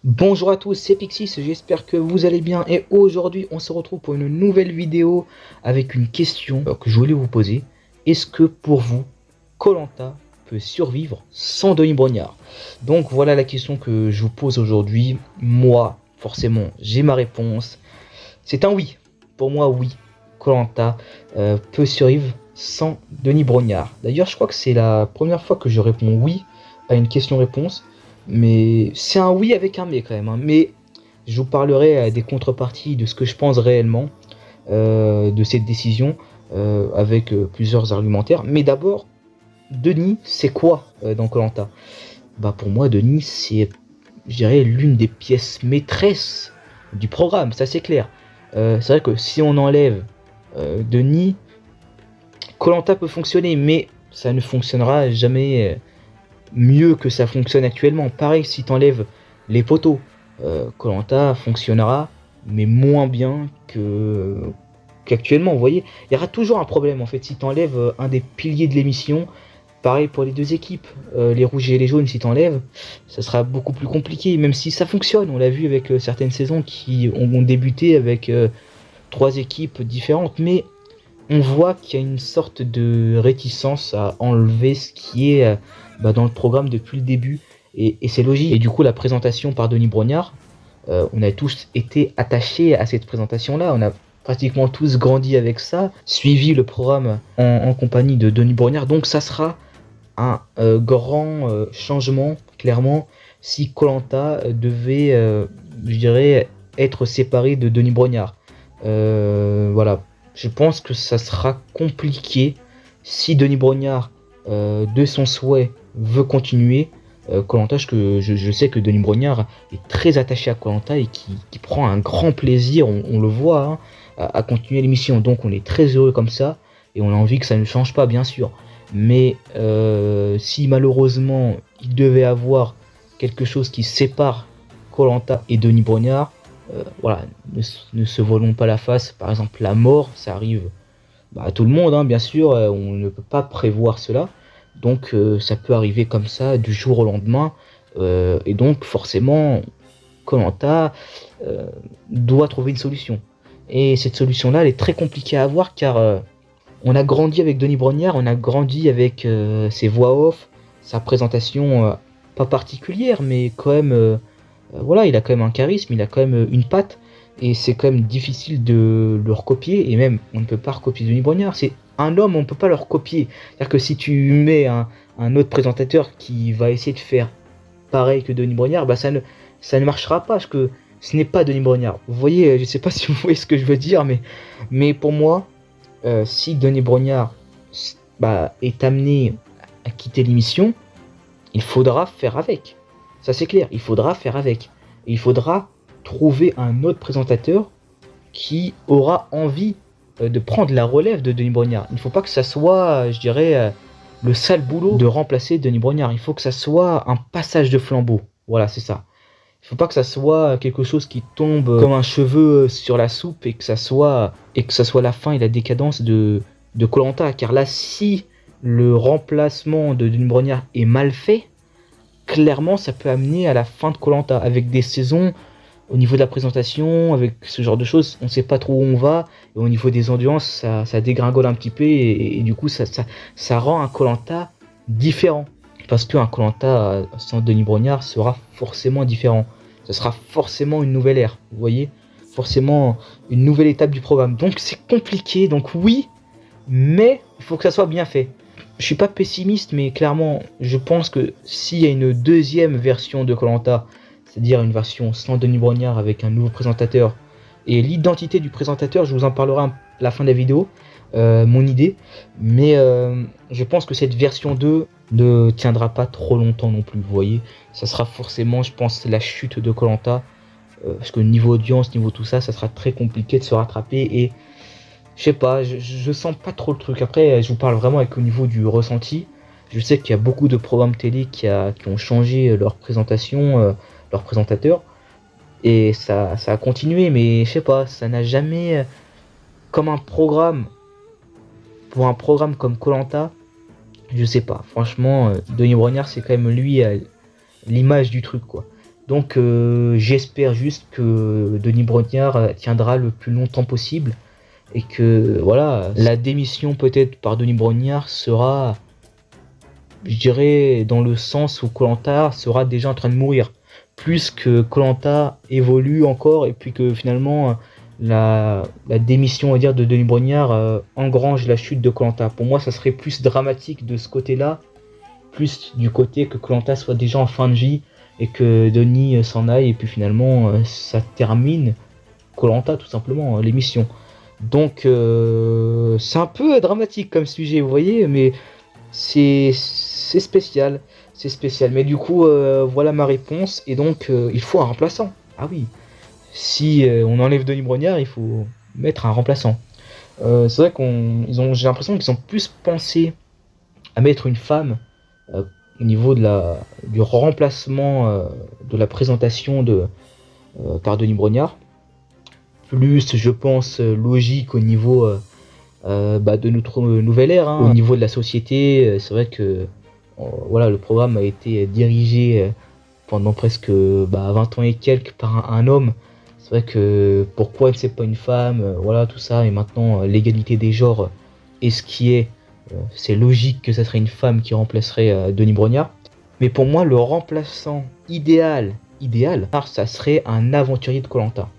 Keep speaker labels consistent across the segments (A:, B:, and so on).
A: Bonjour à tous, c'est Pixis, j'espère que vous allez bien et aujourd'hui on se retrouve pour une nouvelle vidéo avec une question que je voulais vous poser. Est-ce que pour vous, koh peut survivre sans Denis Brognard? Donc voilà la question que je vous pose aujourd'hui. Moi, forcément, j'ai ma réponse. C'est un oui. Pour moi, oui, koh peut survivre sans Denis Brognard. D'ailleurs, je crois que c'est la première fois que je réponds oui à une question-réponse. Mais c'est un oui avec un mais quand même, hein. Mais je vous parlerai des contreparties de ce que je pense réellement de cette décision avec plusieurs argumentaires. Mais d'abord, Denis, c'est quoi dans koh? Bah pour moi, Denis, c'est, je dirais, l'une des pièces maîtresses du programme, ça c'est clair. C'est vrai que si on enlève Denis, koh peut fonctionner, mais ça ne fonctionnera jamais mieux que ça fonctionne actuellement. Pareil, si tu enlèves les poteaux, koh fonctionnera, mais moins bien qu'actuellement. Vous voyez, il y aura toujours un problème en fait. Si tu enlèves un des piliers de l'émission, pareil pour les deux équipes, les rouges et les jaunes, si tu enlèves, ça sera beaucoup plus compliqué. Même si ça fonctionne, on l'a vu avec certaines saisons qui ont débuté avec trois équipes différentes, mais on voit qu'il y a une sorte de réticence à enlever ce qui est dans le programme depuis le début. Et c'est logique. Et du coup, la présentation par Denis Brognard, on a tous été attachés à cette présentation-là. On a pratiquement tous grandi avec ça, suivi le programme en compagnie de Denis Brognard. Donc ça sera un grand changement, clairement, si koh devait, je dirais, être séparé de Denis Brognard. Voilà, je pense que ça sera compliqué si Denis Brognard, de son souhait, veut continuer. koh je sais que Denis Brognard est très attaché à koh et qui prend un grand plaisir, on le voit, hein, à continuer l'émission. Donc on est très heureux comme ça et on a envie que ça ne change pas, bien sûr. Mais si malheureusement il devait avoir quelque chose qui sépare koh et Denis Brognard, voilà, ne se voilons pas la face. Par exemple, la mort, ça arrive à tout le monde, hein, bien sûr, on ne peut pas prévoir cela. Donc ça peut arriver comme ça du jour au lendemain. Et donc forcément, koh doit trouver une solution. Et cette solution-là, elle est très compliquée à avoir car on a grandi avec Denis Brognard, on a grandi avec ses voix off, sa présentation pas particulière, mais quand même, voilà, il a quand même un charisme, il a quand même une patte, et c'est quand même difficile de le recopier, et même on ne peut pas recopier Denis Brognard, c'est un homme, on ne peut pas le recopier. C'est-à-dire que si tu mets un autre présentateur qui va essayer de faire pareil que Denis Brognard, bah ça ne marchera pas, parce que ce n'est pas Denis Brognard. Vous voyez, je sais pas si vous voyez ce que je veux dire, mais pour moi, si Denis Brognard est amené à quitter l'émission, il faudra faire avec. Ça c'est clair, il faudra faire avec. Et il faudra trouver un autre présentateur qui aura envie de prendre la relève de Denis Brognard. Il ne faut pas que ça soit, je dirais, le sale boulot de remplacer Denis Brognard. Il faut que ça soit un passage de flambeau. Voilà, c'est ça. Il ne faut pas que ça soit quelque chose qui tombe comme un cheveu sur la soupe et que ça soit la fin et la décadence de koh. Car là, si le remplacement de Denis Brognard est mal fait, clairement ça peut amener à la fin de koh avec des saisons au niveau de la présentation, avec ce genre de choses, on sait pas trop où on va, et au niveau des audiences, ça dégringole un petit peu, et du coup ça rend un koh différent. Parce qu'un koh sans Denis Brognard sera forcément différent. Ce sera forcément une nouvelle ère, vous voyez, forcément une nouvelle étape du programme. Donc c'est compliqué, donc oui, mais il faut que ça soit bien fait. Je suis pas pessimiste, mais clairement, je pense que s'il y a une deuxième version de koh, c'est-à-dire une version sans Denis Brognard avec un nouveau présentateur, et l'identité du présentateur, je vous en parlerai à la fin de la vidéo, mon idée, mais je pense que cette version 2 ne tiendra pas trop longtemps non plus, vous voyez. Ça sera forcément, je pense, la chute de koh, parce que niveau audience, niveau tout ça, ça sera très compliqué de se rattraper, et je sais pas, je sens pas trop le truc. Après, je vous parle vraiment avec au niveau du ressenti. Je sais qu'il y a beaucoup de programmes télé qui ont changé leur présentation, leur présentateur, et ça a continué, mais je sais pas, ça n'a jamais, comme un programme, pour un programme comme koh, je sais pas. Franchement, Denis Brognard, c'est quand même lui l'image du truc, quoi. Donc j'espère juste que Denis Brognard tiendra le plus longtemps possible et que voilà, la démission peut-être par Denis Brognard sera, je dirais, dans le sens où Koh-Lanta sera déjà en train de mourir, plus que Koh-Lanta évolue encore et puis que finalement la démission, on va dire, de Denis Brognard engrange la chute de Koh-Lanta. Pour moi, ça serait plus dramatique de ce côté-là, plus du côté que Koh-Lanta soit déjà en fin de vie et que Denis s'en aille et puis finalement ça termine Koh-Lanta tout simplement, l'émission. Donc c'est un peu dramatique comme sujet, vous voyez, mais c'est spécial, c'est spécial. Mais du coup, voilà ma réponse. Et donc, il faut un remplaçant. Ah oui, si on enlève Denis Brognard, il faut mettre un remplaçant. C'est vrai j'ai l'impression qu'ils ont plus pensé à mettre une femme au niveau du remplacement de la présentation par Denis Brognard. Plus, je pense, logique au niveau de notre nouvelle ère, hein. Au niveau de la société, c'est vrai que voilà, le programme a été dirigé pendant presque 20 ans et quelques par un homme. C'est vrai que pourquoi c'est pas une femme, voilà tout ça, et maintenant l'égalité des genres est ce qui est, c'est logique que ça serait une femme qui remplacerait Denis Brognard. Mais pour moi, le remplaçant idéal, ça serait un aventurier de Koh-Lanta.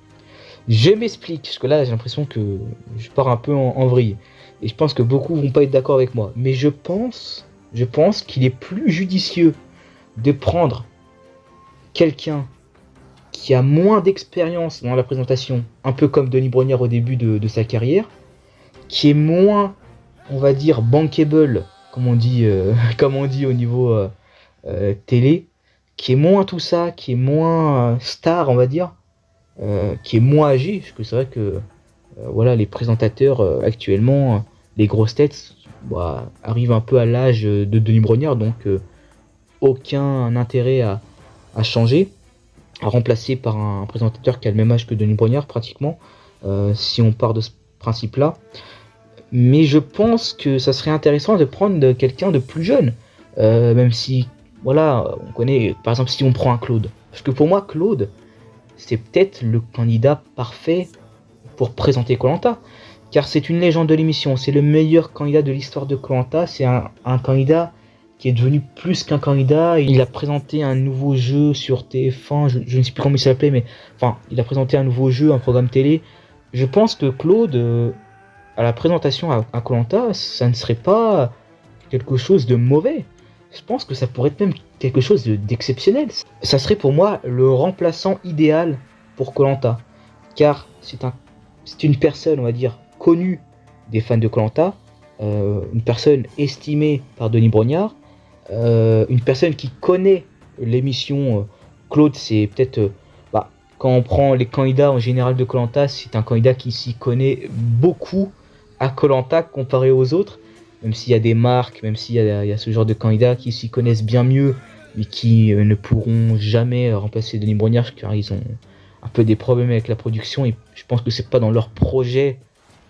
A: Je m'explique, parce que là j'ai l'impression que je pars un peu en vrille. Et je pense que beaucoup vont pas être d'accord avec moi. Mais je pense qu'il est plus judicieux de prendre quelqu'un qui a moins d'expérience dans la présentation, un peu comme Denis Brognard au début de sa carrière, qui est moins, on va dire, bankable, comme on dit au niveau télé, qui est moins tout ça, qui est moins star, on va dire, qui est moins âgé, parce que c'est vrai que voilà, les présentateurs actuellement, les grosses têtes, arrivent un peu à l'âge de Denis Brognard, donc aucun intérêt à changer, à remplacer par un présentateur qui a le même âge que Denis Brognard pratiquement, si on part de ce principe-là. Mais je pense que ça serait intéressant de prendre quelqu'un de plus jeune, même si, voilà, on connaît, par exemple, si on prend un Claude. Parce que pour moi, Claude, c'est peut-être le candidat parfait pour présenter Koh-Lanta. Car c'est une légende de l'émission, c'est le meilleur candidat de l'histoire de Koh-Lanta, c'est un candidat qui est devenu plus qu'un candidat. Il a présenté un nouveau jeu sur TF1, je ne sais plus comment il s'appelait, mais enfin, il a présenté un nouveau jeu, un programme télé. Je pense que Claude, à la présentation à Koh-Lanta, ça ne serait pas quelque chose de mauvais. Je pense que ça pourrait être même quelque chose d'exceptionnel. Ça serait pour moi le remplaçant idéal pour Koh-Lanta. Car c'est une personne, on va dire, connue des fans de Koh-Lanta, une personne estimée par Denis Brognard, une personne qui connaît l'émission. Claude, c'est peut-être, quand on prend les candidats en général de Koh-Lanta, c'est un candidat qui s'y connaît beaucoup à Koh-Lanta comparé aux autres, même s'il y a des marques, même s'il y a ce genre de candidats qui s'y connaissent bien mieux, mais qui ne pourront jamais remplacer Denis Brognard car ils ont un peu des problèmes avec la production et je pense que c'est pas dans leur projet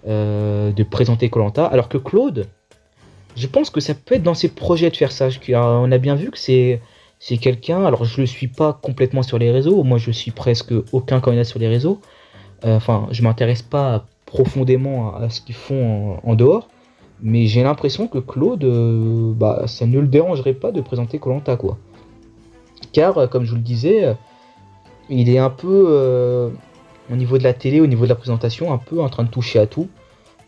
A: de présenter Koh-Lanta. Alors que Claude, je pense que ça peut être dans ses projets de faire ça. On a bien vu que c'est quelqu'un, alors je le suis pas complètement sur les réseaux, moi je suis presque aucun candidat sur les réseaux, enfin je m'intéresse pas profondément à ce qu'ils font en dehors, mais j'ai l'impression que Claude, ça ne le dérangerait pas de présenter Koh-Lanta, quoi. Car comme je vous le disais, il est un peu au niveau de la télé, au niveau de la présentation, un peu en train de toucher à tout.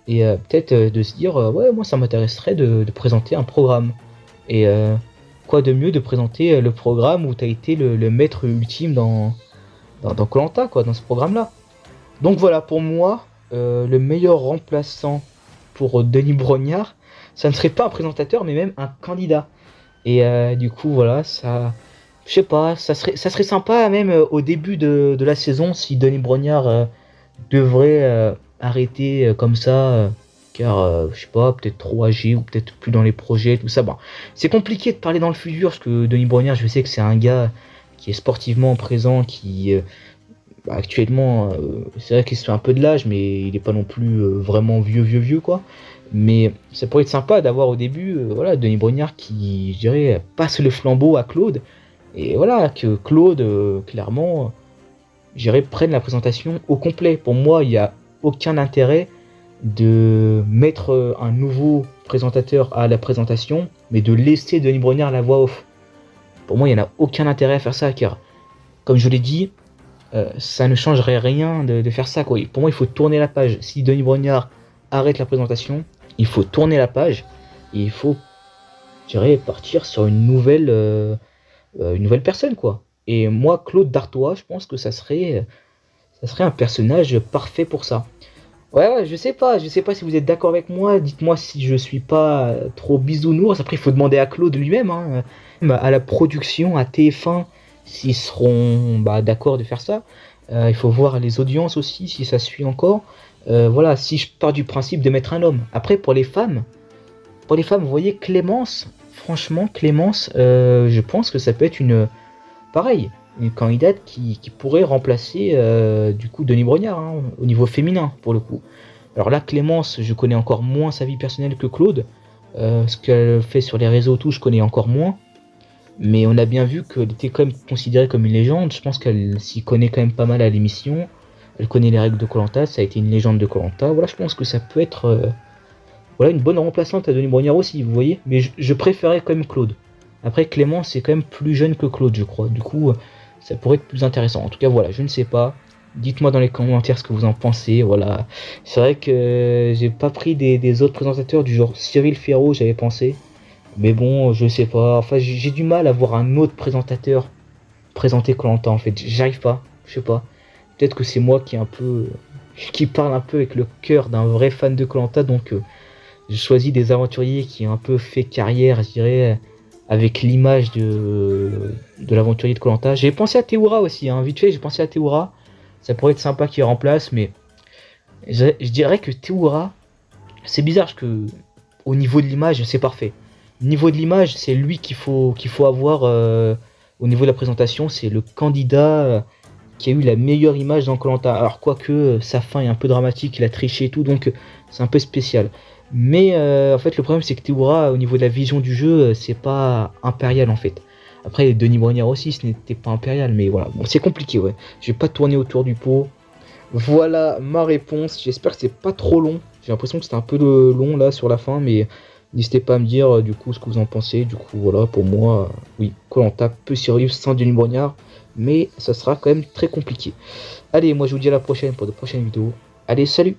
A: Et peut-être de se dire, ouais, moi ça m'intéresserait de présenter un programme. Et quoi de mieux de présenter le programme où tu as été le maître ultime dans Koh-Lanta, quoi, dans ce programme-là. Donc voilà, pour moi, le meilleur remplaçant pour Denis Brognard, ça ne serait pas un présentateur, mais même un candidat. Et du coup, voilà, ça... Je sais pas, ça serait sympa même au début de la saison si Denis Brognard devrait arrêter comme ça, car je sais pas, peut-être trop âgé ou peut-être plus dans les projets, tout ça. Bon, c'est compliqué de parler dans le futur parce que Denis Brognard, je sais que c'est un gars qui est sportivement présent, qui actuellement, c'est vrai qu'il se fait un peu de l'âge, mais il est pas non plus vraiment vieux quoi. Mais ça pourrait être sympa d'avoir au début, voilà, Denis Brognard qui, je dirais, passe le flambeau à Claude. Et voilà, que Claude, clairement, j'irais prenne la présentation au complet. Pour moi, il n'y a aucun intérêt de mettre un nouveau présentateur à la présentation, mais de laisser Denis Brognard la voix off. Pour moi, il n'y en a aucun intérêt à faire ça, car, comme je l'ai dit, ça ne changerait rien de faire ça, quoi. Pour moi, il faut tourner la page. Si Denis Brognard arrête la présentation, il faut tourner la page, et il faut, je dirais, partir sur une nouvelle personne, quoi. Et moi, Claude Dartois, je pense que ça serait un personnage parfait pour ça. Ouais, je sais pas si vous êtes d'accord avec moi. Dites-moi si je suis pas trop bisounours. Après, il faut demander à Claude lui-même, hein, à la production, à TF1, s'ils seront d'accord de faire ça. Il faut voir les audiences aussi, si ça suit encore. Voilà, si je pars du principe de mettre un homme. Après, pour les femmes, vous voyez, Clémence, franchement, Clémence, je pense que ça peut être pareil, une candidate qui pourrait remplacer du coup Denis Brognard, hein, au niveau féminin pour le coup. Alors là, Clémence, je connais encore moins sa vie personnelle que Claude. Ce qu'elle fait sur les réseaux, tout, je connais encore moins. Mais on a bien vu qu'elle était quand même considérée comme une légende. Je pense qu'elle s'y connaît quand même pas mal à l'émission. Elle connaît les règles de koh, ça a été une légende de koh. Voilà, je pense que ça peut être voilà, une bonne remplaçante à Denis Brognard aussi, vous voyez. Mais je préférais quand même Claude. Après, Clémence, c'est quand même plus jeune que Claude, je crois. Du coup, ça pourrait être plus intéressant. En tout cas, voilà, je ne sais pas. Dites-moi dans les commentaires ce que vous en pensez. Voilà. C'est vrai que j'ai pas pris des autres présentateurs du genre Cyril Ferraud, j'avais pensé. Mais bon, je sais pas. Enfin, j'ai du mal à voir un autre présentateur présenter koh en fait. J'arrive pas. Je sais pas. Peut-être que c'est moi qui est un peu. Qui parle un peu avec le cœur d'un vrai fan de koh, donc j'ai choisi des aventuriers qui ont un peu fait carrière, je dirais, avec l'image de l'aventurier de koh. J'ai pensé à Théoura aussi, hein. Vite fait, j'ai pensé à Théoura. Ça pourrait être sympa qu'il remplace, mais je dirais que Théoura, c'est bizarre parce que au niveau de l'image, c'est parfait. Au niveau de l'image, c'est lui qu'il faut avoir au niveau de la présentation. C'est le candidat qui a eu la meilleure image dans koh. Alors quoique sa fin est un peu dramatique, il a triché et tout, donc c'est un peu spécial. Mais en fait, le problème c'est que Théoura, au niveau de la vision du jeu, c'est pas impérial en fait. Après, Denis Brognard aussi, ce n'était pas impérial, mais voilà, bon, c'est compliqué, ouais. Je vais pas tourner autour du pot. Voilà ma réponse. J'espère que c'est pas trop long. J'ai l'impression que c'était un peu long là sur la fin, mais n'hésitez pas à me dire du coup ce que vous en pensez. Du coup, voilà, pour moi, oui, koh peut survivre sans Denis Brognard, mais ça sera quand même très compliqué. Allez, moi je vous dis à la prochaine pour de prochaines vidéos. Allez, salut!